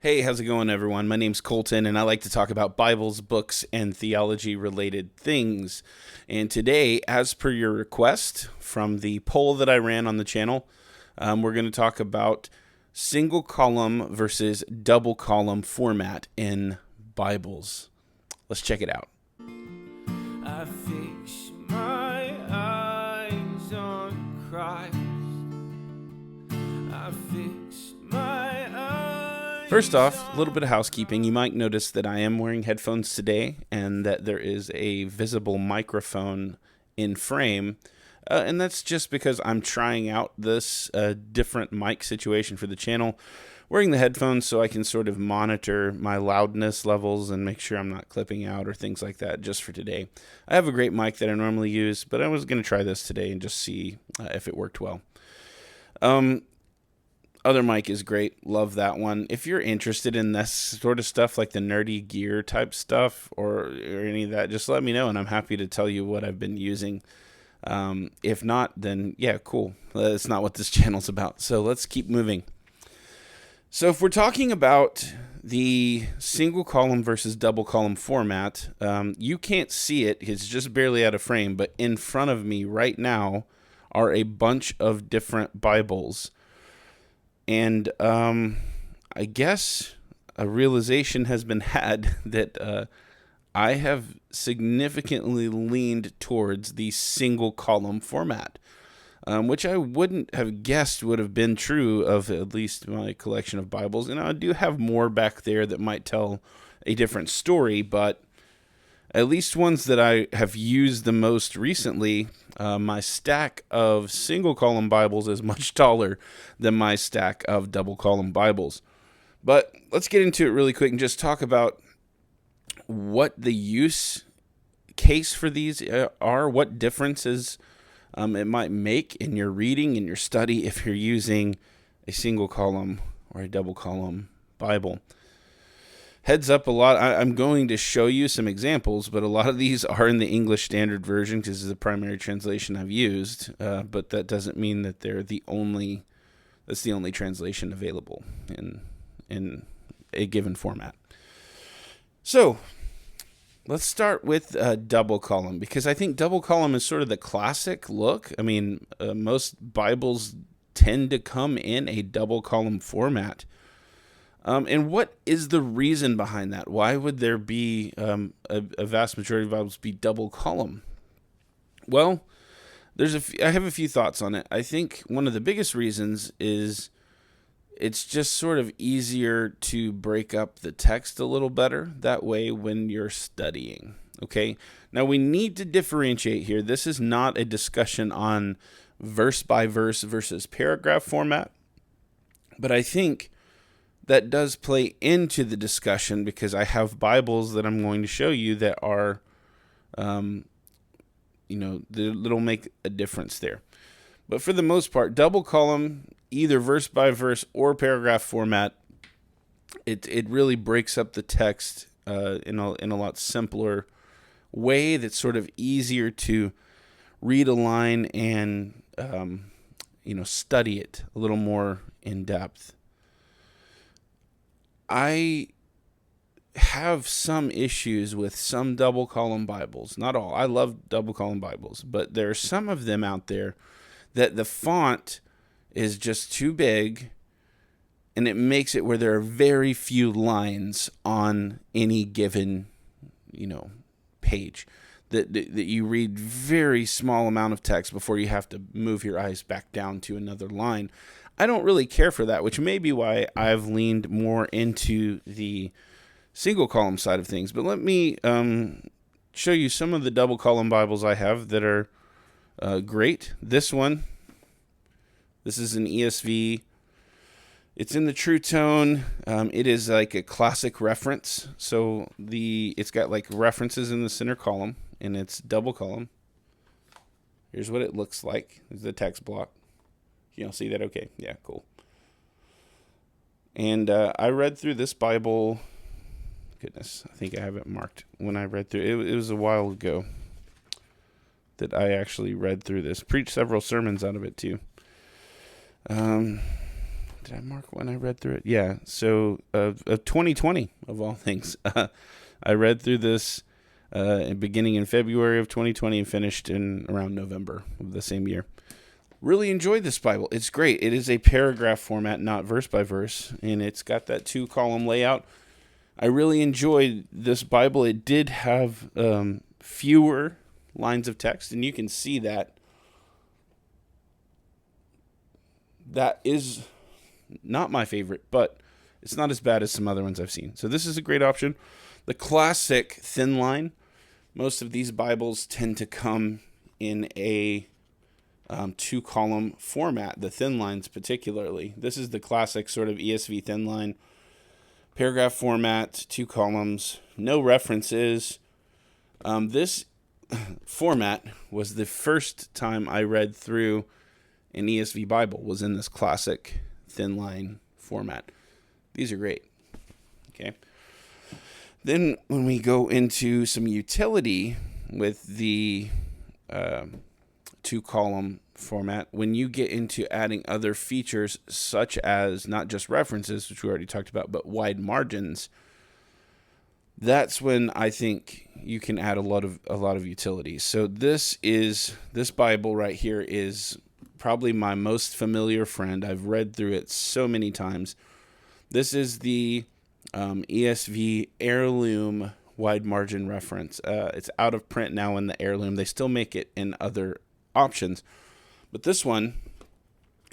Hey, how's it going, everyone? My name's Colton, and I like to talk about Bibles, books, and theology related things. And today, as per your request from the poll that I ran on the channel, we're going to talk about single column versus double column format in Bibles. Let's check it out. I fix my eyes on Christ. I fix my eyes. First off, a little bit of housekeeping. You might notice that I am wearing headphones today and that there is a visible microphone in frame. And that's just because I'm trying out this different mic situation for the channel, wearing the headphones so I can sort of monitor my loudness levels and make sure I'm not clipping out or things like that just for today. I have a great mic that I normally use, but I was going to try this today and just see if it worked well. Other mic is great. Love that one. If you're interested in this sort of stuff, like the nerdy gear type stuff or any of that, just let me know and I'm happy to tell you what I've been using. If not, then yeah, cool. That's not what this channel's about. So let's keep moving. So if we're talking about the single column versus double column format, you can't see it. It's just barely out of frame, but in front of me right now are a bunch of different Bibles. And I guess a realization has been had that I have significantly leaned towards the single column format, which I wouldn't have guessed would have been true of at least my collection of Bibles. And I do have more back there that might tell a different story, but at least ones that I have used the most recently, my stack of single column Bibles is much taller than my stack of double column Bibles. But let's get into it really quick and just talk about what the use case for these are, what differences it might make in your reading, in your study, if you're using a single column or a double column Bible. Heads up, I'm going to show you some examples, but a lot of these are in the English Standard Version because it's the primary translation I've used, but that doesn't mean that that's the only translation available in a given format. So let's start with double column, because I think double column is sort of the classic look. I mean, most Bibles tend to come in a double column format. And what is the reason behind that? Why would there be a vast majority of Bibles be double column? Well, I have a few thoughts on it. I think one of the biggest reasons is it's just sort of easier to break up the text a little better that way when you're studying. Okay. Now we need to differentiate here. This is not a discussion on verse by verse versus paragraph format, but I think that does play into the discussion because I have Bibles that I'm going to show you that are, that'll make a difference there. But for the most part, double column, either verse by verse or paragraph format, it really breaks up the text in a lot simpler way that's sort of easier to read a line and study it a little more in depth. I have some issues with some double column Bibles. Not all. I love double column Bibles, but there are some of them out there that the font is just too big and it makes it where there are very few lines on any given, page. That you read very small amount of text before you have to move your eyes back down to another line. I don't really care for that, which may be why I've leaned more into the single column side of things. But let me show you some of the double column Bibles I have that are great. This is an ESV. It's in the True Tone. It is like a classic reference. So it's got like references in the center column, and it's double column. Here's what it looks like. There's the text block. You don't see that? Okay. Yeah, cool. And I read through this Bible. Goodness, I think I have it marked when I read through it. It was a while ago that I actually read through this. Preached several sermons out of it too. did I mark when I read through it? Yeah. So of 2020 of all things, I read through this beginning in February of 2020 and finished in around November of the same year. Really enjoyed this Bible. It's great. It is a paragraph format, not verse by verse, and it's got that 2-column layout. I really enjoyed this Bible. It did have fewer lines of text, and you can see that. That is not my favorite, but it's not as bad as some other ones I've seen. So this is a great option. The classic thin line. Most of these Bibles tend to come in a 2-column format, the thin lines particularly. This is the classic sort of ESV thin line. Paragraph format, 2 columns, no references. This format was the first time I read through an ESV Bible, was in this classic thin line format. These are great. Okay. Then when we go into some utility with the 2-column format, when you get into adding other features such as not just references, which we already talked about, but wide margins, that's when I think you can add a lot of utilities. So this Bible right here is probably my most familiar friend. I've read through it so many times. This is the ESV Heirloom wide margin reference. It's out of print now in the Heirloom. They still make it in other options, but this one,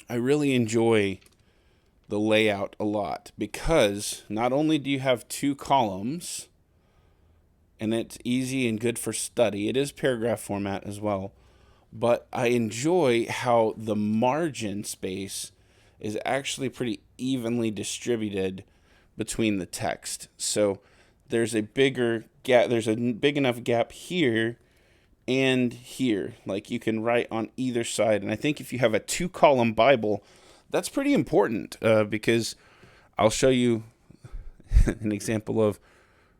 I really enjoy the layout a lot, because not only do you have 2 columns, and it's easy and good for study. It is paragraph format as well, but I enjoy how the margin space is actually pretty evenly distributed between the text. So there's a bigger gap. There's a big enough gap here and here. Like, you can write on either side. And I think if you have a 2-column Bible, that's pretty important, because I'll show you an example of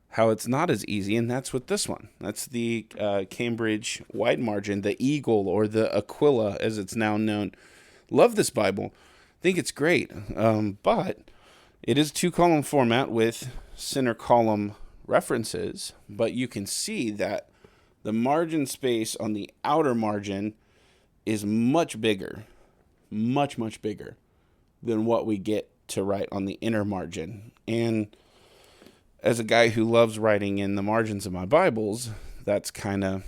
how it's not as easy, and that's with this one. That's the Cambridge wide margin, the Eagle, or the Aquila as it's now known. Love this Bible. Think it's great, but it is 2-column format with center column references, but you can see that the margin space on the outer margin is much bigger, much bigger than what we get to write on the inner margin. And as a guy who loves writing in the margins of my Bibles, that's kind of,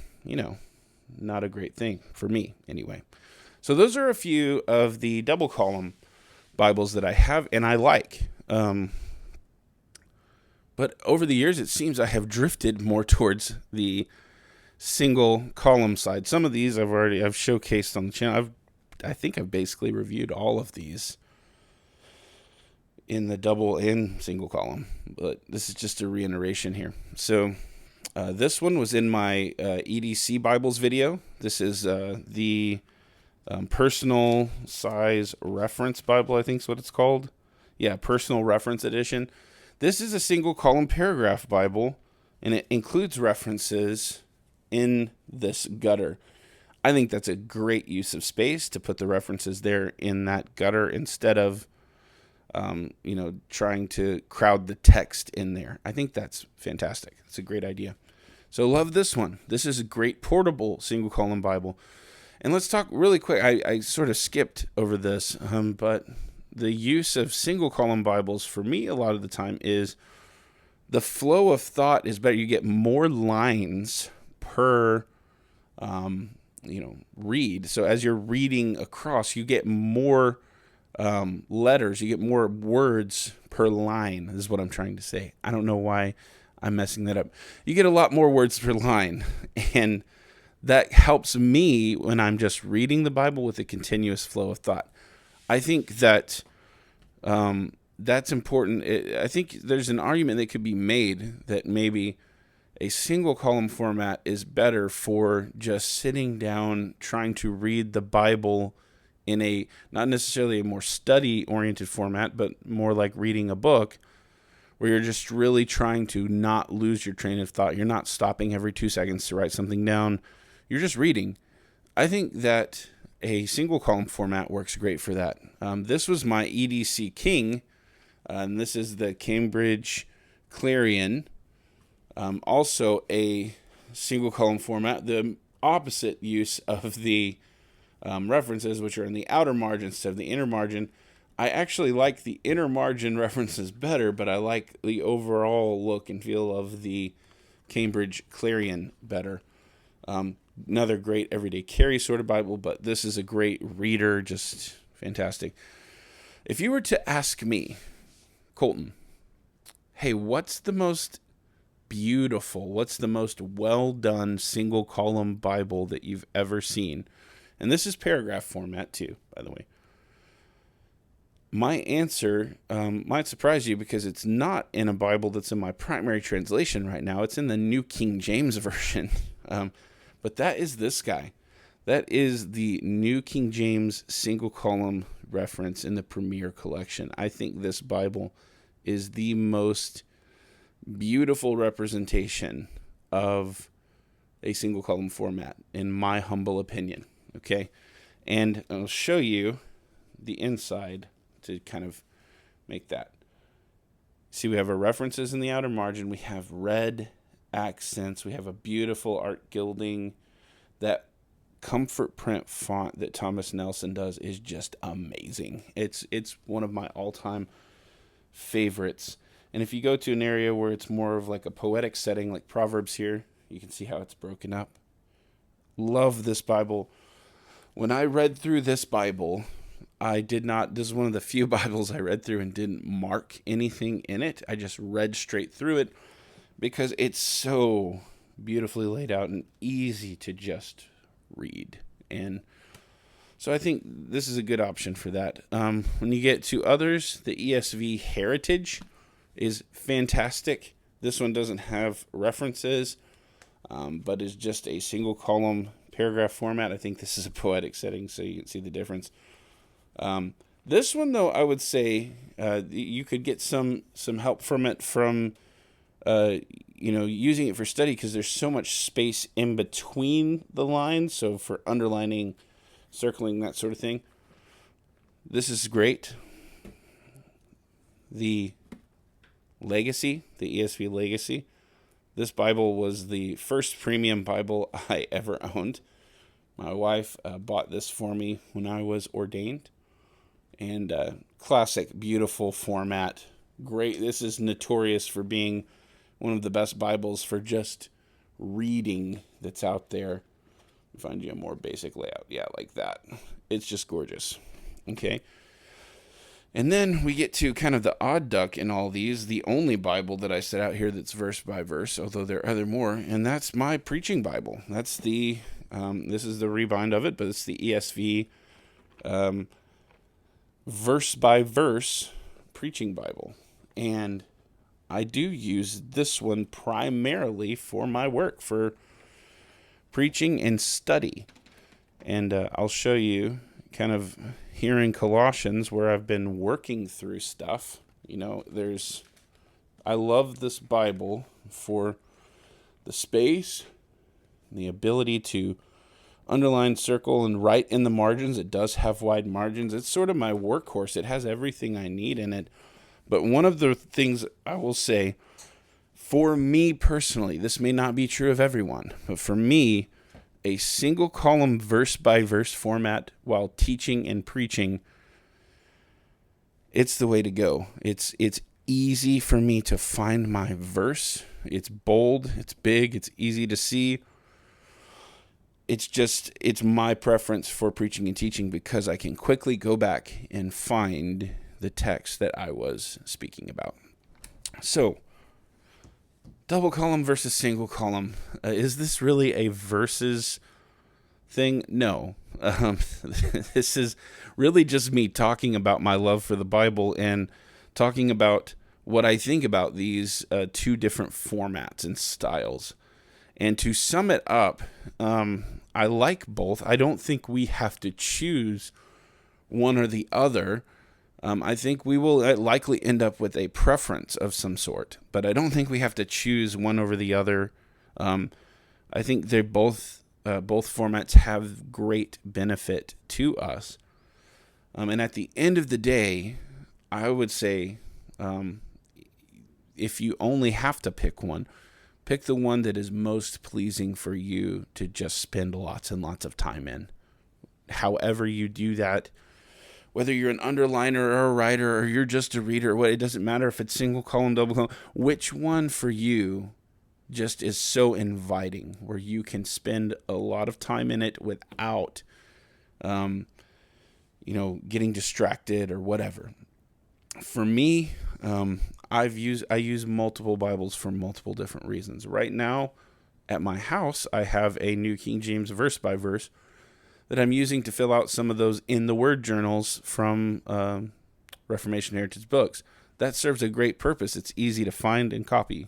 not a great thing for me anyway. So those are a few of the double column Bibles that I have and I like. But over the years, it seems I have drifted more towards the single column side. Some of these I've showcased on the channel. I think I've basically reviewed all of these in the double and single column, but this is just a reiteration here. So this one was in my EDC Bibles video. This is the personal size reference Bible, I think is what it's called. Yeah, personal reference edition. This is a single column paragraph Bible, and it includes references in this gutter. I think that's a great use of space to put the references there in that gutter instead of trying to crowd the text in there. I think that's fantastic. It's a great idea. So love this one. This is a great portable single column Bible. And let's talk really quick. I sort of skipped over this, but the use of single column Bibles for me a lot of the time is the flow of thought is better. You get more lines per read. So as you're reading across, you get more letters, you get more words per line, is what I'm trying to say. I don't know why I'm messing that up. You get a lot more words per line, and that helps me when I'm just reading the Bible with a continuous flow of thought. I think that that's important. I think there's an argument that could be made that maybe a single column format is better for just sitting down, trying to read the Bible in a, not necessarily a more study-oriented format, but more like reading a book, where you're just really trying to not lose your train of thought. You're not stopping every 2 seconds to write something down. You're just reading. I think that a single column format works great for that. This was my EDC King, and this is the Cambridge Clarion, also a single column format. The opposite use of the references, which are in the outer margin instead of the inner margin. I actually like the inner margin references better, but I like the overall look and feel of the Cambridge Clarion better. Another great everyday carry sort of Bible, but this is a great reader, just fantastic. If you were to ask me, Colton, hey, what's the most beautiful, what's the most well done single column Bible that you've ever seen? And this is paragraph format too, by the way. My answer might surprise you because it's not in a Bible that's in my primary translation right now. It's in the New King James Version. But that is this guy. That is the New King James single column reference in the Premier Collection. I think this Bible is the most beautiful representation of a single column format, in my humble opinion. Okay? And I'll show you the inside to kind of make that. See, we have our references in the outer margin. We have red accents. We have a beautiful art gilding. That comfort print font that Thomas Nelson does is just amazing. It's one of my all-time favorites. And if you go to an area where it's more of like a poetic setting, like Proverbs here, you can see how it's broken up. Love this Bible. When I read through this Bible, this is one of the few Bibles I read through and didn't mark anything in it. I just read straight through it because it's so beautifully laid out and easy to just read. And so I think this is a good option for that. When you get to others, the ESV Heritage is fantastic. This one doesn't have references, but is just a single column paragraph format. I think this is a poetic setting, so you can see the difference. This one, though, I would say you could get some help from it from using it for study, because there's so much space in between the lines. So for underlining, circling, that sort of thing, this is great. The Legacy, the ESV Legacy. This Bible was the first premium Bible I ever owned. My wife bought this for me when I was ordained. And classic, beautiful format. Great. This is notorious for being one of the best Bibles for just reading that's out there. Find you a more basic layout. Yeah, like that. It's just gorgeous. Okay. And then we get to kind of the odd duck in all these, the only Bible that I set out here that's verse by verse, although there are other more, and that's my preaching Bible. That's the, this is the rebind of it, but it's the ESV verse by verse preaching Bible. And I do use this one primarily for my work, for preaching and study. And I'll show you kind of here in Colossians where I've been working through stuff. I love this Bible for the space, the ability to underline, circle, and write in the margins. It does have wide margins. It's sort of my workhorse. It has everything I need in it. But one of the things I will say, for me personally, this may not be true of everyone, but for me, a single column verse by verse format while teaching and preaching, it's the way to go. It's easy for me to find my verse. It's bold, it's big, it's easy to see. It's my preference for preaching and teaching because I can quickly go back and find the text that I was speaking about. So, double column versus single column. Is this really a verses thing? No. This is really just me talking about my love for the Bible and talking about what I think about these two different formats and styles. And to sum it up, I like both. I don't think we have to choose one or the other. I think we will likely end up with a preference of some sort, but I don't think we have to choose one over the other. I think they both Both formats have great benefit to us. And at the end of the day, I would say, if you only have to pick one, pick the one that is most pleasing for you to just spend lots and lots of time in. However you do that, whether you're an underliner or a writer, or you're just a reader, it doesn't matter if it's single column, double column, which one for you just is so inviting, where you can spend a lot of time in it without, getting distracted or whatever. For me, I use multiple Bibles for multiple different reasons. Right now, at my house, I have a New King James verse by verse that I'm using to fill out some of those in the Word journals from Reformation Heritage Books. That serves a great purpose. It's easy to find and copy.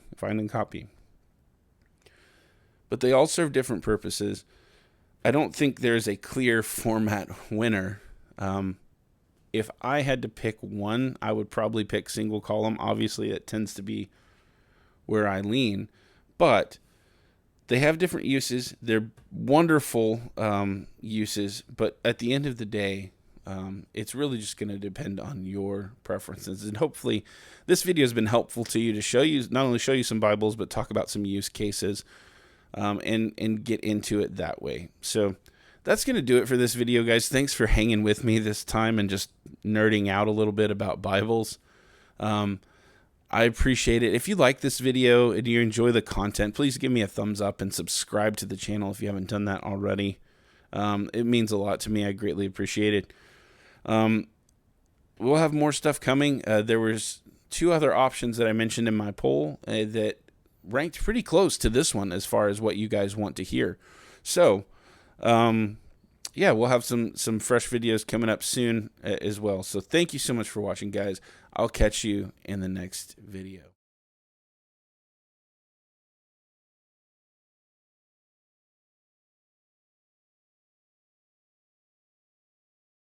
But they all serve different purposes. I don't think there's a clear format winner. If I had to pick one, I would probably pick single column. Obviously, it tends to be where I lean. But they have different uses. They're wonderful uses. But at the end of the day, it's really just going to depend on your preferences. And hopefully this video has been helpful to you to not only show you some Bibles, but talk about some use cases and get into it that way. So that's going to do it for this video, guys. Thanks for hanging with me this time and just nerding out a little bit about Bibles. I appreciate it. If you like this video and you enjoy the content, please give me a thumbs up and subscribe to the channel if you haven't done that already. It means a lot to me. I greatly appreciate it. We'll have more stuff coming. There was 2 other options that I mentioned in my poll that ranked pretty close to this one as far as what you guys want to hear. So, we'll have some fresh videos coming up soon as well. So thank you so much for watching, guys. I'll catch you in the next video.